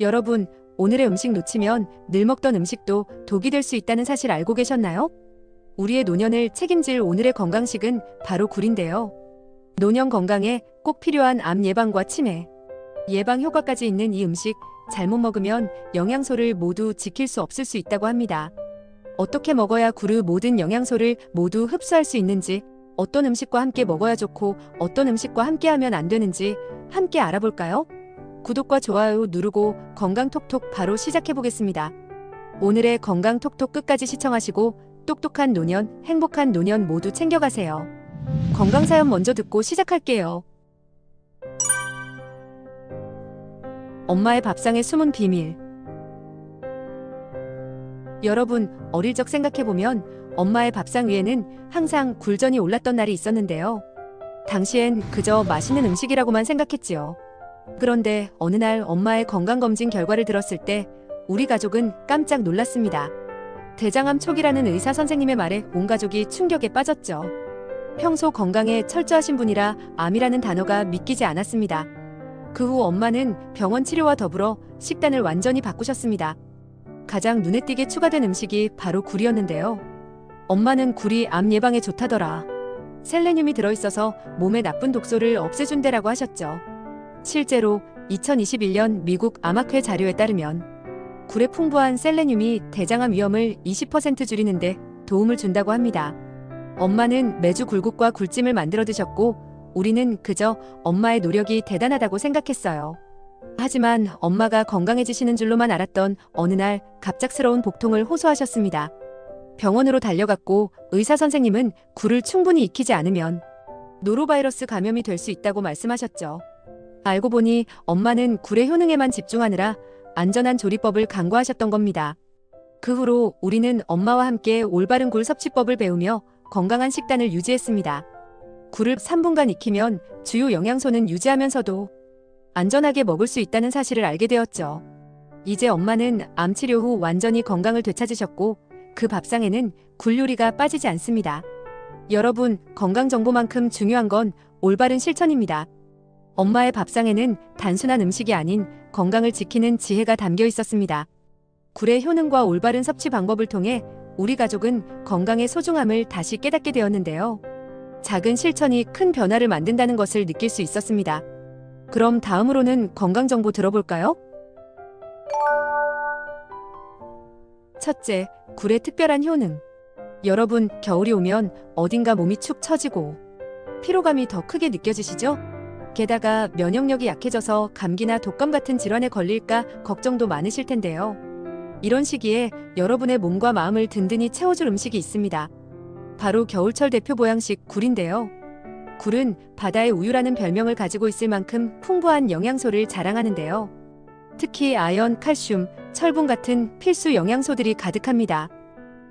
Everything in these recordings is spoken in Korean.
여러분, 오늘의 음식 놓치면 늘 먹던 음식도 독이 될 수 있다는 사실 알고 계셨나요? 우리의 노년을 책임질 오늘의 건강식은 바로 굴인데요. 노년 건강에 꼭 필요한 암 예방과 치매, 예방 효과까지 있는 이 음식, 잘못 먹으면 영양소를 모두 지킬 수 없을 수 있다고 합니다. 어떻게 먹어야 굴의 모든 영양소를 모두 흡수할 수 있는지, 어떤 음식과 함께 먹어야 좋고 어떤 음식과 함께 하면 안 되는지 함께 알아볼까요? 구독과 좋아요 누르고 건강톡톡 바로 시작해 보겠습니다. 오늘의 건강톡톡 끝까지 시청하시고 똑똑한 노년, 행복한 노년 모두 챙겨가세요. 건강사연 먼저 듣고 시작할게요. 엄마의 밥상의 숨은 비밀. 여러분, 어릴 적 생각해보면 엄마의 밥상 위에는 항상 굴전이 올랐던 날이 있었는데요. 당시엔 그저 맛있는 음식이라고만 생각했지요. 그런데 어느 날 엄마의 건강검진 결과를 들었을 때 우리 가족은 깜짝 놀랐습니다. 대장암 초기라는 의사 선생님의 말에 온 가족이 충격에 빠졌죠. 평소 건강에 철저하신 분이라 암이라는 단어가 믿기지 않았습니다. 그 후 엄마는 병원 치료와 더불어 식단을 완전히 바꾸셨습니다. 가장 눈에 띄게 추가된 음식이 바로 굴이었는데요. 엄마는 굴이 암 예방에 좋다더라. 셀레늄이 들어있어서 몸에 나쁜 독소를 없애준대라고 하셨죠. 실제로 2021년 미국 암학회 자료에 따르면 굴에 풍부한 셀레늄이 대장암 위험을 20% 줄이는데 도움을 준다고 합니다. 엄마는 매주 굴국과 굴찜을 만들어 드셨고 우리는 그저 엄마의 노력이 대단하다고 생각했어요. 하지만 엄마가 건강해지시는 줄로만 알았던 어느 날 갑작스러운 복통을 호소하셨습니다. 병원으로 달려갔고 의사 선생님은 굴을 충분히 익히지 않으면 노로바이러스 감염이 될 수 있다고 말씀하셨죠. 알고 보니 엄마는 굴의 효능에만 집중하느라 안전한 조리법을 간과하셨던 겁니다. 그 후로 우리는 엄마와 함께 올바른 굴 섭취법을 배우며 건강한 식단을 유지했습니다. 굴을 3분간 익히면 주요 영양소는 유지하면서도 안전하게 먹을 수 있다는 사실을 알게 되었죠. 이제 엄마는 암 치료 후 완전히 건강을 되찾으셨고 그 밥상에는 굴 요리가 빠지지 않습니다. 여러분, 건강 정보만큼 중요한 건 올바른 실천입니다. 엄마의 밥상에는 단순한 음식이 아닌 건강을 지키는 지혜가 담겨 있었습니다. 굴의 효능과 올바른 섭취 방법을 통해 우리 가족은 건강의 소중함을 다시 깨닫게 되었는데요. 작은 실천이 큰 변화를 만든다는 것을 느낄 수 있었습니다. 그럼 다음으로는 건강 정보 들어볼까요? 첫째, 굴의 특별한 효능. 여러분, 겨울이 오면 어딘가 몸이 축 처지고 피로감이 더 크게 느껴지시죠? 게다가 면역력이 약해져서 감기나 독감 같은 질환에 걸릴까 걱정도 많으실 텐데요. 이런 시기에 여러분의 몸과 마음을 든든히 채워줄 음식이 있습니다. 바로 겨울철 대표 보양식 굴인데요. 굴은 바다의 우유라는 별명을 가지고 있을 만큼 풍부한 영양소를 자랑하는데요. 특히 아연, 칼슘, 철분 같은 필수 영양소들이 가득합니다.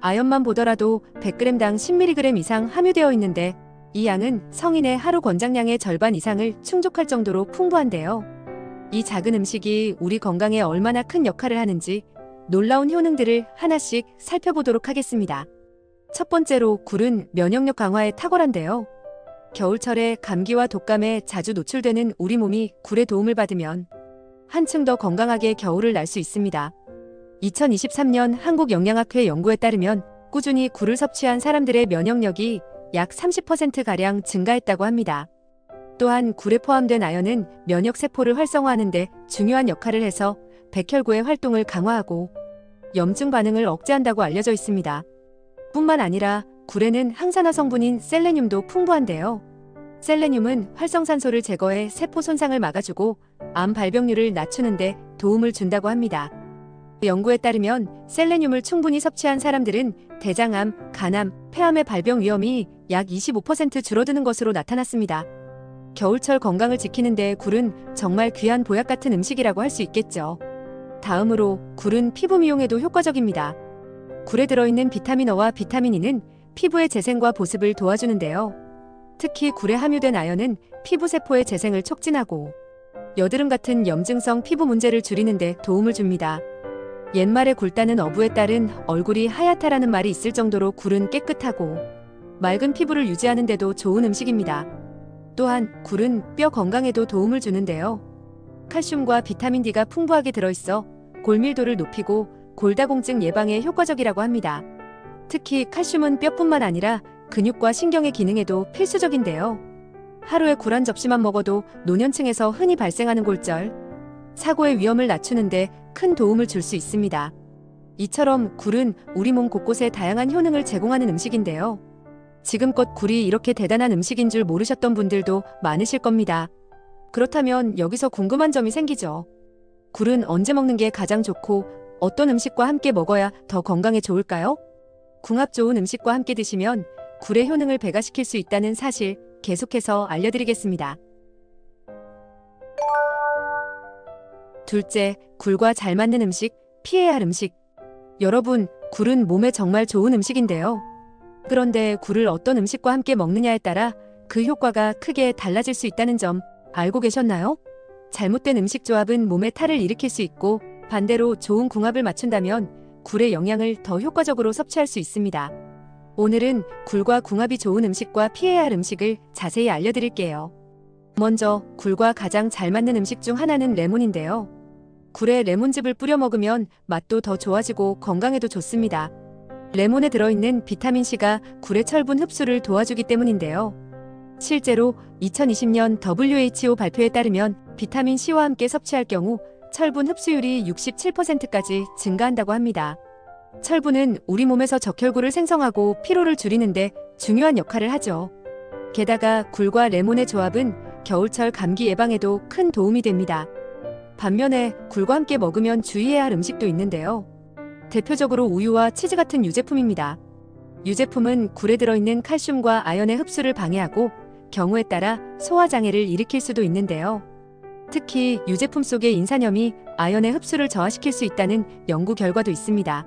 아연만 보더라도 100g당 10mg 이상 함유되어 있는데 이 양은 성인의 하루 권장량의 절반 이상을 충족할 정도로 풍부한데요. 이 작은 음식이 우리 건강에 얼마나 큰 역할을 하는지 놀라운 효능들을 하나씩 살펴보도록 하겠습니다. 첫 번째로 굴은 면역력 강화에 탁월한데요. 겨울철에 감기와 독감에 자주 노출되는 우리 몸이 굴의 도움을 받으면 한층 더 건강하게 겨울을 날 수 있습니다. 2023년 한국영양학회 연구에 따르면 꾸준히 굴을 섭취한 사람들의 면역력이 약 30%가량 증가했다고 합니다. 또한 굴에 포함된 아연은 면역세포를 활성화하는 데 중요한 역할을 해서 백혈구의 활동을 강화하고 염증 반응을 억제한다고 알려져 있습니다. 뿐만 아니라 굴에는 항산화 성분인 셀레늄도 풍부한데요. 셀레늄은 활성산소를 제거해 세포 손상을 막아주고 암 발병률을 낮추는 데 도움을 준다고 합니다. 연구에 따르면 셀레늄을 충분히 섭취한 사람들은 대장암, 간암, 폐암의 발병 위험이 약 25% 줄어드는 것으로 나타났습니다. 겨울철 건강을 지키는 데 굴은 정말 귀한 보약 같은 음식이라고 할 수 있겠죠. 다음으로 굴은 피부 미용에도 효과적입니다. 굴에 들어있는 비타민 O와 비타민 E는 피부의 재생과 보습을 도와주는데요. 특히 굴에 함유된 아연은 피부 세포의 재생을 촉진하고 여드름 같은 염증성 피부 문제를 줄이는 데 도움을 줍니다. 옛말에 굴 따는 어부에 따른 얼굴이 하얗다라는 말이 있을 정도로 굴은 깨끗하고 맑은 피부를 유지하는 데도 좋은 음식입니다. 또한 굴은 뼈 건강에도 도움을 주는데요. 칼슘과 비타민 D가 풍부하게 들어있어 골밀도를 높이고 골다공증 예방에 효과적이라고 합니다. 특히 칼슘은 뼈뿐만 아니라 근육과 신경의 기능에도 필수적인데요. 하루에 굴 한 접시만 먹어도 노년층에서 흔히 발생하는 골절, 사고의 위험을 낮추는데 큰 도움을 줄 수 있습니다. 이처럼 굴은 우리 몸 곳곳에 다양한 효능을 제공하는 음식인데요. 지금껏 굴이 이렇게 대단한 음식인 줄 모르셨던 분들도 많으실 겁니다. 그렇다면 여기서 궁금한 점이 생기죠. 굴은 언제 먹는 게 가장 좋고 어떤 음식과 함께 먹어야 더 건강에 좋을까요? 궁합 좋은 음식과 함께 드시면 굴의 효능을 배가시킬 수 있다는 사실 계속해서 알려드리겠습니다. 둘째, 굴과 잘 맞는 음식, 피해야 할 음식. 여러분, 굴은 몸에 정말 좋은 음식인데요. 그런데 굴을 어떤 음식과 함께 먹느냐에 따라 그 효과가 크게 달라질 수 있다는 점 알고 계셨나요? 잘못된 음식 조합은 몸에 탈을 일으킬 수 있고 반대로 좋은 궁합을 맞춘다면 굴의 영양을 더 효과적으로 섭취할 수 있습니다. 오늘은 굴과 궁합이 좋은 음식과 피해야 할 음식을 자세히 알려드릴게요. 먼저 굴과 가장 잘 맞는 음식 중 하나는 레몬인데요. 굴에 레몬즙을 뿌려 먹으면 맛도 더 좋아지고 건강에도 좋습니다. 레몬에 들어있는 비타민C가 굴의 철분 흡수를 도와주기 때문인데요. 실제로 2020년 WHO 발표에 따르면 비타민C와 함께 섭취할 경우 철분 흡수율이 67%까지 증가한다고 합니다. 철분은 우리 몸에서 적혈구를 생성하고 피로를 줄이는데 중요한 역할을 하죠. 게다가 굴과 레몬의 조합은 겨울철 감기 예방에도 큰 도움이 됩니다. 반면에 굴과 함께 먹으면 주의해야 할 음식도 있는데요. 대표적으로 우유와 치즈 같은 유제품입니다. 유제품은 굴에 들어있는 칼슘과 아연의 흡수를 방해하고 경우에 따라 소화장애를 일으킬 수도 있는데요. 특히 유제품 속의 인산염이 아연의 흡수를 저하시킬 수 있다는 연구 결과도 있습니다.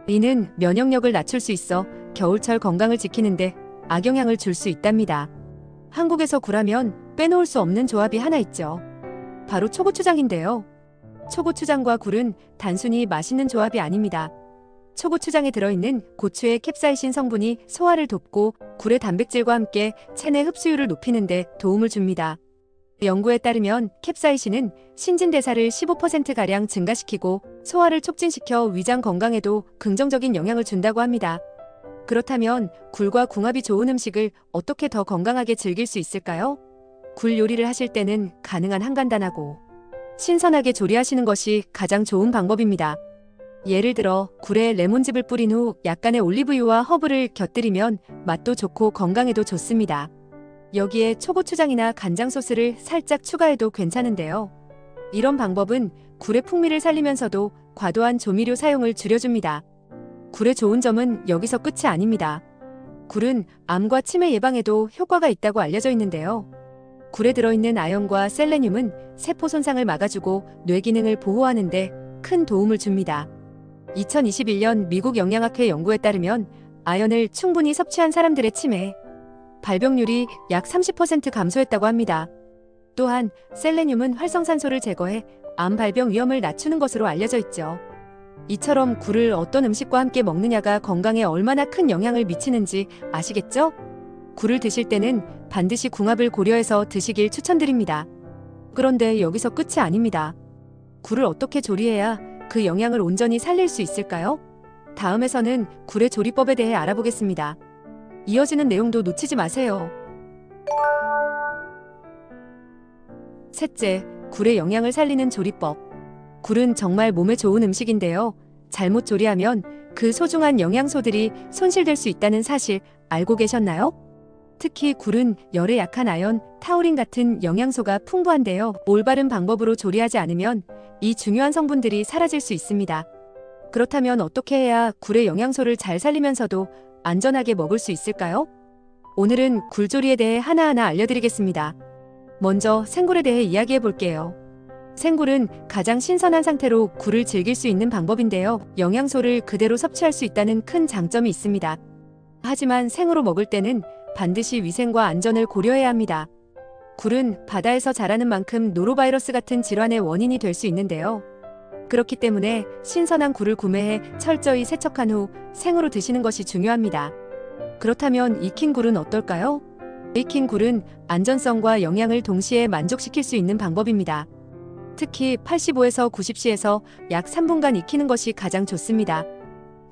이는 면역력을 낮출 수 있어 겨울철 건강을 지키는데 악영향을 줄 수 있답니다. 한국에서 굴하면 빼놓을 수 없는 조합이 하나 있죠. 바로 초고추장인데요. 초고추장과 굴은 단순히 맛있는 조합이 아닙니다. 초고추장에 들어있는 고추의 캡사이신 성분이 소화를 돕고 굴의 단백질과 함께 체내 흡수율을 높이는 데 도움을 줍니다. 연구에 따르면 캡사이신은 신진대사를 15%가량 증가시키고 소화를 촉진시켜 위장 건강에도 긍정적인 영향을 준다고 합니다. 그렇다면 굴과 궁합이 좋은 음식을 어떻게 더 건강하게 즐길 수 있을까요? 굴 요리를 하실 때는 가능한 한 간단하고 신선하게 조리하시는 것이 가장 좋은 방법입니다. 예를 들어 굴에 레몬즙을 뿌린 후 약간의 올리브유와 허브를 곁들이면 맛도 좋고 건강에도 좋습니다. 여기에 초고추장이나 간장 소스를 살짝 추가해도 괜찮은데요. 이런 방법은 굴의 풍미를 살리면서도 과도한 조미료 사용을 줄여줍니다. 굴의 좋은 점은 여기서 끝이 아닙니다. 굴은 암과 치매 예방에도 효과가 있다고 알려져 있는데요. 굴에 들어있는 아연과 셀레늄은 세포 손상을 막아주고 뇌 기능을 보호하는 데 큰 도움을 줍니다. 2021년 미국 영양학회 연구에 따르면 아연을 충분히 섭취한 사람들의 치매, 발병률이 약 30% 감소했다고 합니다. 또한 셀레늄은 활성산소를 제거해 암 발병 위험을 낮추는 것으로 알려져 있죠. 이처럼 굴을 어떤 음식과 함께 먹느냐가 건강에 얼마나 큰 영향을 미치는지 아시겠죠? 굴을 드실 때는 반드시 궁합을 고려해서 드시길 추천드립니다. 그런데 여기서 끝이 아닙니다. 굴을 어떻게 조리해야 그 영양을 온전히 살릴 수 있을까요? 다음에서는 굴의 조리법에 대해 알아보겠습니다. 이어지는 내용도 놓치지 마세요. 셋째, 굴의 영양을 살리는 조리법. 굴은 정말 몸에 좋은 음식인데요. 잘못 조리하면 그 소중한 영양소들이 손실될 수 있다는 사실 알고 계셨나요? 특히 굴은 열에 약한 아연, 타우린 같은 영양소가 풍부한데요. 올바른 방법으로 조리하지 않으면 이 중요한 성분들이 사라질 수 있습니다. 그렇다면 어떻게 해야 굴의 영양소를 잘 살리면서도 안전하게 먹을 수 있을까요? 오늘은 굴조리에 대해 하나하나 알려드리겠습니다. 먼저 생굴에 대해 이야기해 볼게요. 생굴은 가장 신선한 상태로 굴을 즐길 수 있는 방법인데요. 영양소를 그대로 섭취할 수 있다는 큰 장점이 있습니다. 하지만 생으로 먹을 때는 반드시 위생과 안전을 고려해야 합니다. 굴은 바다에서 자라는 만큼 노로바이러스 같은 질환의 원인이 될 수 있는데요. 그렇기 때문에 신선한 굴을 구매해 철저히 세척한 후 생으로 드시는 것이 중요합니다. 그렇다면 익힌 굴은 어떨까요? 익힌 굴은 안전성과 영양을 동시에 만족시킬 수 있는 방법입니다. 특히 85에서 90시에서 약 3분간 익히는 것이 가장 좋습니다.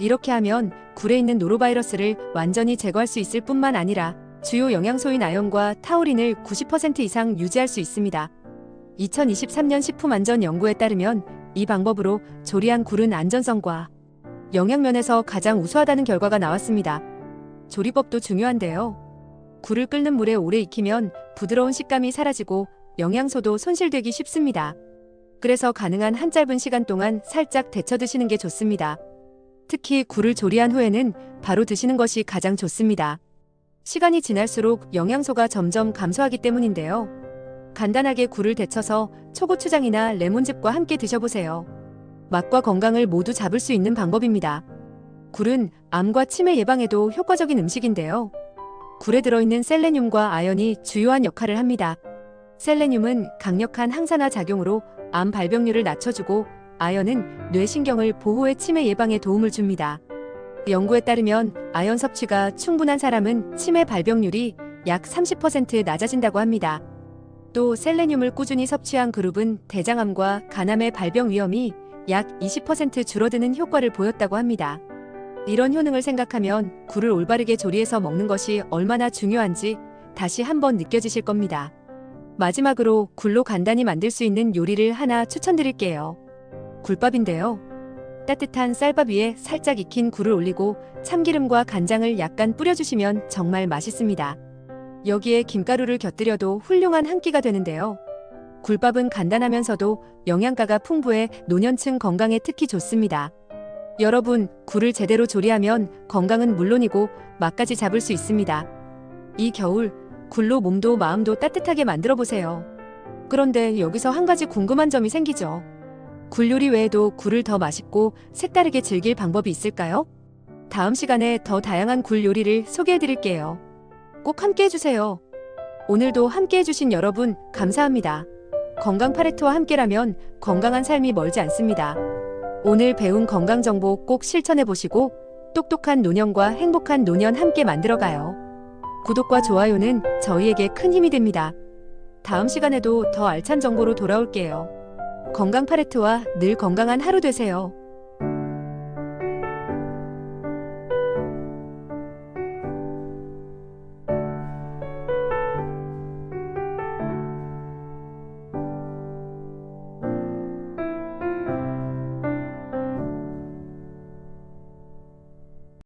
이렇게 하면 굴에 있는 노로바이러스를 완전히 제거할 수 있을 뿐만 아니라 주요 영양소인 아연과 타우린을 90% 이상 유지할 수 있습니다. 2023년 식품안전연구에 따르면 이 방법으로 조리한 굴은 안전성과 영양면에서 가장 우수하다는 결과가 나왔습니다. 조리법도 중요한데요. 굴을 끓는 물에 오래 익히면 부드러운 식감이 사라지고 영양소도 손실되기 쉽습니다. 그래서 가능한 한 짧은 시간 동안 살짝 데쳐 드시는 게 좋습니다. 특히 굴을 조리한 후에는 바로 드시는 것이 가장 좋습니다. 시간이 지날수록 영양소가 점점 감소하기 때문인데요. 간단하게 굴을 데쳐서 초고추장이나 레몬즙과 함께 드셔보세요. 맛과 건강을 모두 잡을 수 있는 방법입니다. 굴은 암과 치매 예방에도 효과적인 음식인데요. 굴에 들어있는 셀레늄과 아연이 주요한 역할을 합니다. 셀레늄은 강력한 항산화 작용으로 암 발병률을 낮춰주고 아연은 뇌신경을 보호해 치매 예방에 도움을 줍니다. 연구에 따르면 아연 섭취가 충분한 사람은 치매 발병률이 약 30% 낮아진다고 합니다. 또 셀레늄을 꾸준히 섭취한 그룹은 대장암과 간암의 발병 위험이 약 20% 줄어드는 효과를 보였다고 합니다. 이런 효능을 생각하면 굴을 올바르게 조리해서 먹는 것이 얼마나 중요한지 다시 한번 느껴지실 겁니다. 마지막으로 굴로 간단히 만들 수 있는 요리를 하나 추천드릴게요. 굴밥인데요. 따뜻한 쌀밥 위에 살짝 익힌 굴을 올리고 참기름과 간장을 약간 뿌려주시면 정말 맛있습니다. 여기에 김가루를 곁들여도 훌륭한 한 끼가 되는데요. 굴밥은 간단하면서도 영양가가 풍부해 노년층 건강에 특히 좋습니다. 여러분, 굴을 제대로 조리하면 건강은 물론이고 맛까지 잡을 수 있습니다. 이 겨울, 굴로 몸도 마음도 따뜻하게 만들어 보세요. 그런데 여기서 한 가지 궁금한 점이 생기죠. 굴 요리 외에도 굴을 더 맛있고 색다르게 즐길 방법이 있을까요? 다음 시간에 더 다양한 굴 요리를 소개해 드릴게요. 꼭 함께 해주세요. 오늘도 함께 해주신 여러분, 감사합니다. 건강 파레토와 함께라면 건강한 삶이 멀지 않습니다. 오늘 배운 건강 정보 꼭 실천해 보시고 똑똑한 노년과 행복한 노년 함께 만들어가요. 구독과 좋아요는 저희에게 큰 힘이 됩니다. 다음 시간에도 더 알찬 정보로 돌아올게요. 건강 파레토와 늘 건강한 하루 되세요.